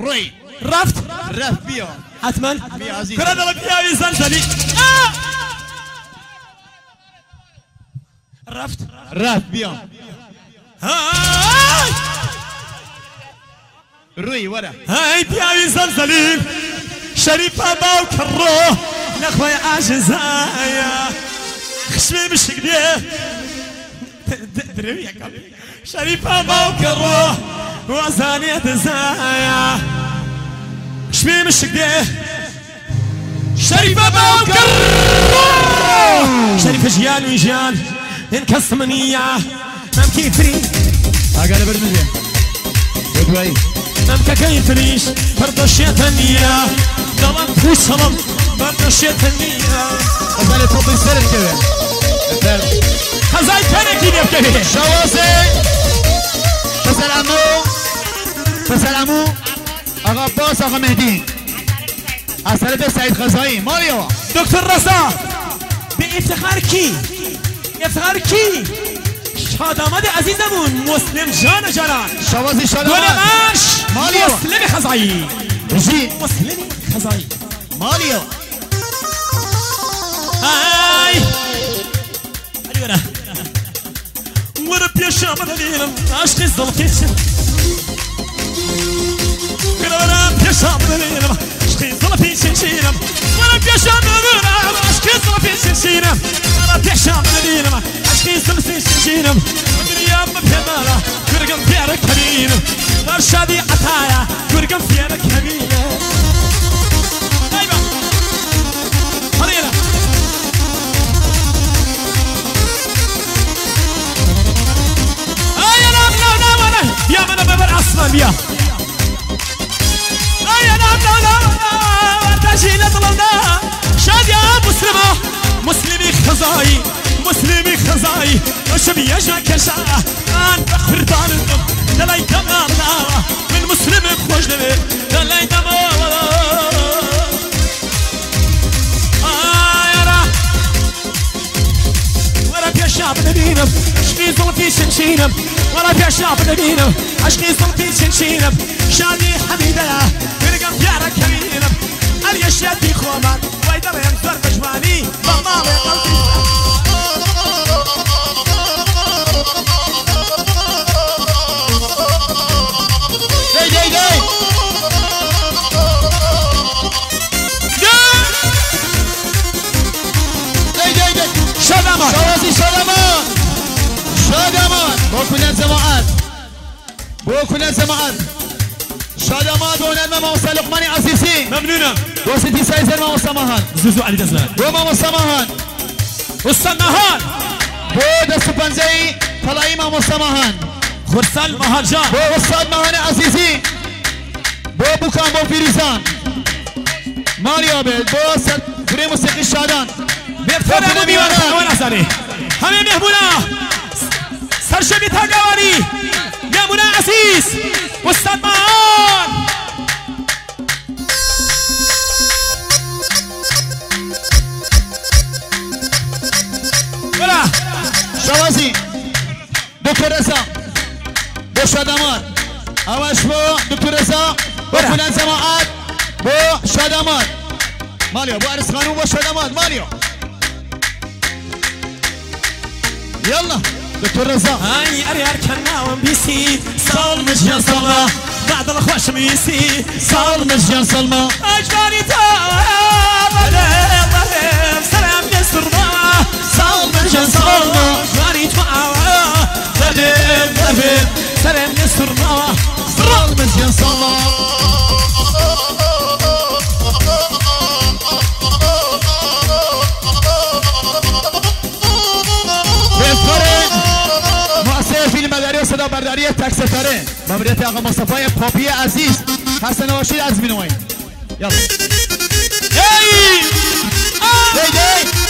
روی رفت بیا حتما بیا عزیز کرد الله بیاوی زلزلی رفت بیا روی ورا هاي بیاوی زلزلی شریف باو کرو نخوای عجزایا خشمي بشكده دربي شريفة باوكره وزانية زايا خشمي بشكده شريفة باوكره شريفة جيان ويجان انكسمنية ممكن فري اقل برمزي ودوي ممكن كيفريش برضو الشيطانية دلان فوسلم برضو الشيطانية أزال تفضل السرد كذا خزاي كانكي بيبكي شوازي فسلامو آقا باس آقا مهدی از طرف سعید خزایی ماريو دكتور رضا بافتخار کی شادامد عزیزمون مسلم جان جلال شوازی شادامد گلمش ماريو مسلم خزایی رجی مسلم خزایی ماريو هاي أيوة ورا بيشام دليل عشق الزلفيش ورا بيشام دليل عشق الزلفيش شيرم ورا بيشام دليل عشق الزلفيش شيرم ورا بيشام دليل عشق الزلفيش شيرم الدنيا ما بهمالة كرقم فيها كبير مرشدي عطايا كرقم فيها كبير أيوة هذيلا يا من ببر أصلا يا أي لا تجي لطلنا شاد يا مسلمي خزاي وشبي يجاك شاء أن بخفر داركم دلاي تمامنا من مسلم خوش نبي دلاي تمامنا ورا بيشاب نبينم شبي زلفي شنشينم ورا بيشاب نبينم عشقي صوتي شنشينم شادي حميدة برقم يارا كريم اليشياتي خومان ويدر ينصر بجماني بمالي قلبي شادمان شوازي شادمان بوكل الزماعات شادمان دون موسى لقماني عزيزي ممنونة وسيدي سايزر موسى مهان زوزو علي دزمان موسى مهان والسمهان بو دست پنجهی طلعی موسى مهان خرسال مهاجان بو وساد مهان عزيزي بو بوكان بو فيريزان ماريو بيت بو فريم موسيقي شادان بيفتر نبي وانا سالي همه مهمونا سرشبي تاقواني مهمونا عزيز والساد مهان ولا شوازي دكتور رزا بو شادمان اواش بو دكتور رزا بو فلان زماعات بو شادمان ماليو بو عرس خانوم بو شادمان ماليو يلا دكتور رزا هاي اريار كنا ومبيسي صال مجيان صلما بعد الخوش ميسي صال مجيان صلما اجباري تابد سلام يسر ما صال مجيان صلما اجباري تابد سلام يسر ما صال مجيان صلما فیلم مداری و صدا برداری تک ستاره ماموریت آقا مصطفی پاپی عزیز حسن راشد از مینوی یلا دی